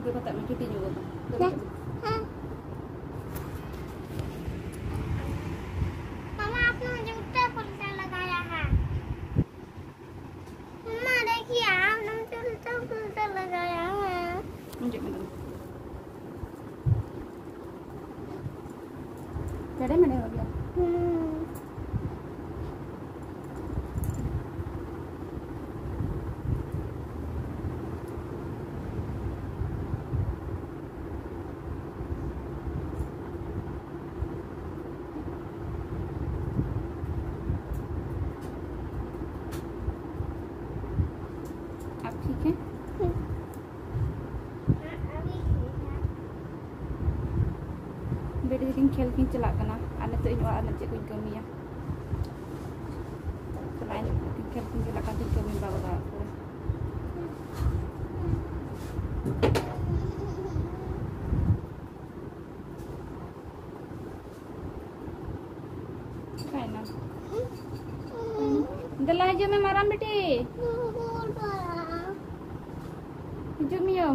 Gue tak mau cuti juga. मम्मा आपने जूता कौन-सा लगाया है? मम्मा देखिए आपने जूता कौन-सा लगाया है? Muncul mana? Jadi mana dia? ठीक है बेटे दिन खेल की चला करना आने तो इन वाला नचे कोई कमी है चलाएं खेल की चला करते कमी बाबा काय ना दला जो मैं मारा बेटे Hijau Mio.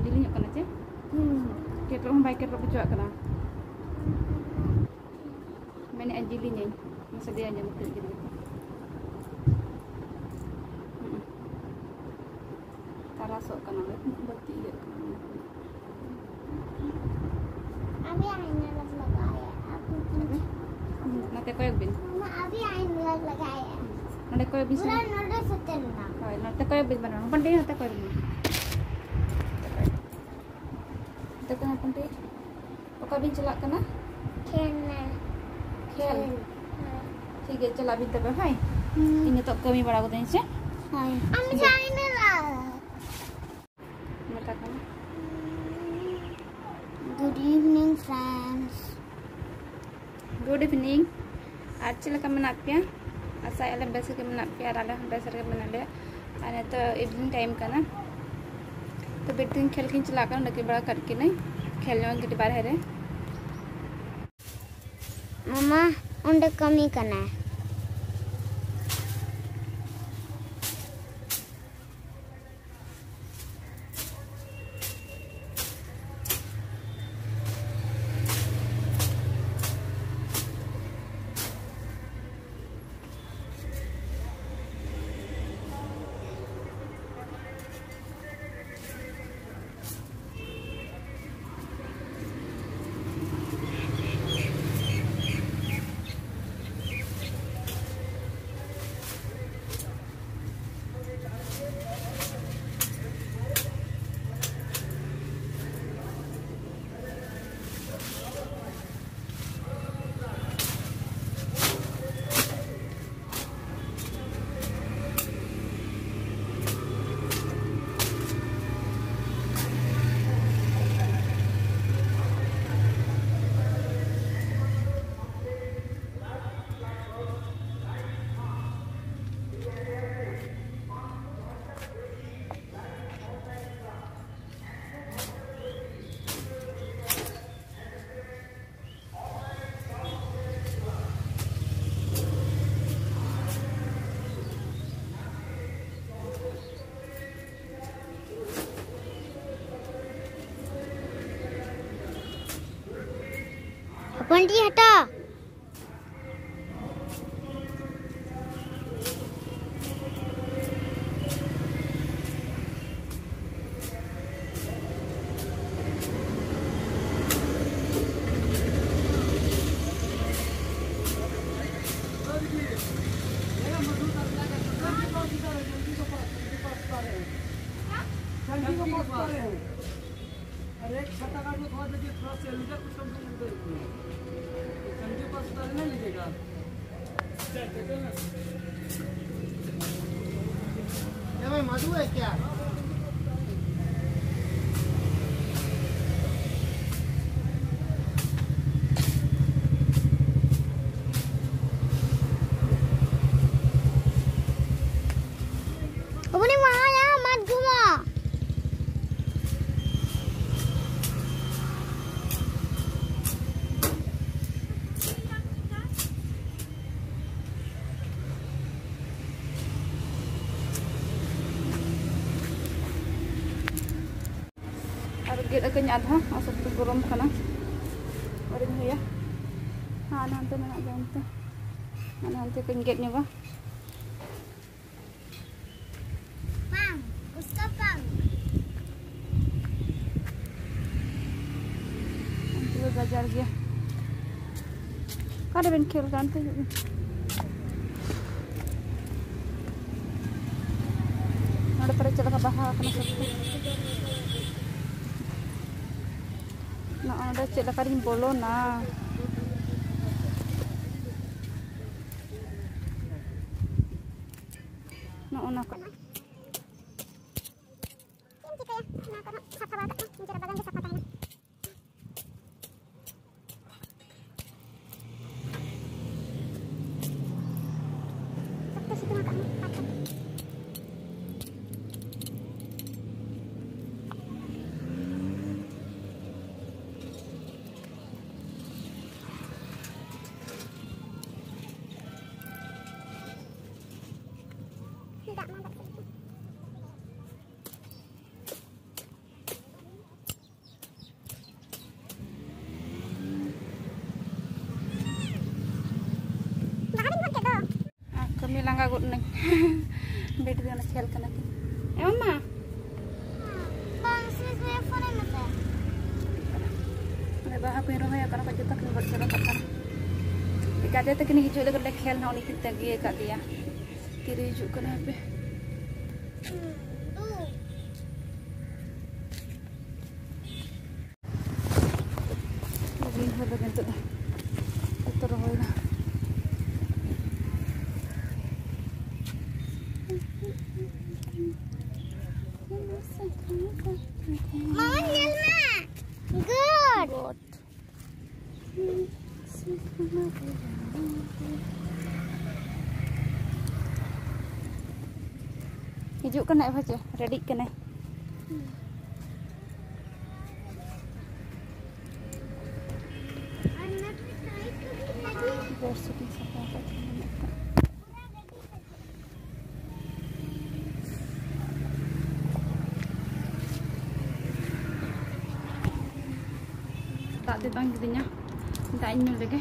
Dilinya kan aja. Kita orang baik kita berjuang kena. Mana anjilinya? Masa dia hanya betul gitu. Tarasok kena berarti ya. Abi aina लगाया आपको Nanti kau yang bin. मम्मा अभी आईना लगाया Nanti kau yang bisa. पूरा notice सत्तेना Nanti kau yang bin mana? Pandai nanti kau yang bin. Kita kena pandai. Kau bin celak kena? खेलना खेल ठीक है चला bin tapi hai. Ini tak kami barago tadi sih. हाय हम जाने ला friends. Good evening. Archie leka menak pia. Asa ele besi ke menak pia rale besi ke menale. Ane to evening time kana. तो betting खेल के चला कर नकी बड़ा करके नहीं खेलने वाले के बाहर है रे मम्मा उन्हें कमी करना है बंटी हटा अरे छत्ता काट में थोड़ा देखिए थोड़ा से लीजिए कुछ कम संजू पास उतार नहीं लीजिएगा क्या भाई मधु है क्या अपने वहाँ यहाँ मत घुमा gate akan ada asal tu gorom kana orang ni ya nanti nak ganti nanti akan getnya ba Pam उसका pam nanti lo belajar dia kada ben khel kan tu ada pada cela ka baha kana sabtu ना ada cela karing bolo na na ona ka kami langgar gut neng bed dia nak khel kana mama Bang sini phone mata ane baha ko roho ya kana ka jota kan bot chalo kana ikate tak ni hiju le khel na oni kita gi ka dia tiri hiju kana pe lagi hada gantu itu roho na Mama, Yelma. Good. हिजू कना भजे ready कना tak di bang gitunya tak ini lagi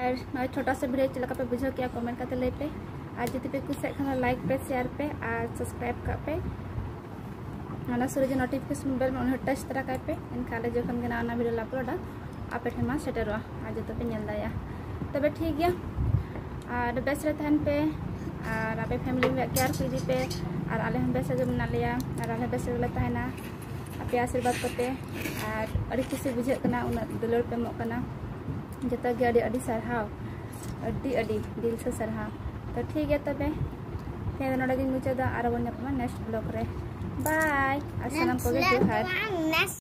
और नॉय छोटा सा video चला पे बुझो क्या कमेंट करते ले पे आज जति पे कुछ खाना लाइक पे शेयर पे और सब्सक्राइब कर पे ना सूरज नोटिफिकेशन बेल में उन्हें टच तरह कर पे इनका जो कम गना ना वीडियो अपलोड आप ठेमा सेटरवा आज तो पे नेल दाया तबे ठीक गया और बेस रे तहन पे और आप फैमिली में केयर को इदी पे और आले हम बेस गे मना लिया और आले बेस गे तहना आप आशीर्वाद करते और अड़ी खुशी बुझे कना उन दुलर पे मो कना जता गे अड़ी सरहाव अड़ी दिल से सरहाव तो ठीक है तबे तेरे नोडे दिन मुचादा और बन नेक्स्ट ब्लॉग रे बाय अस्सलाम को जोहार।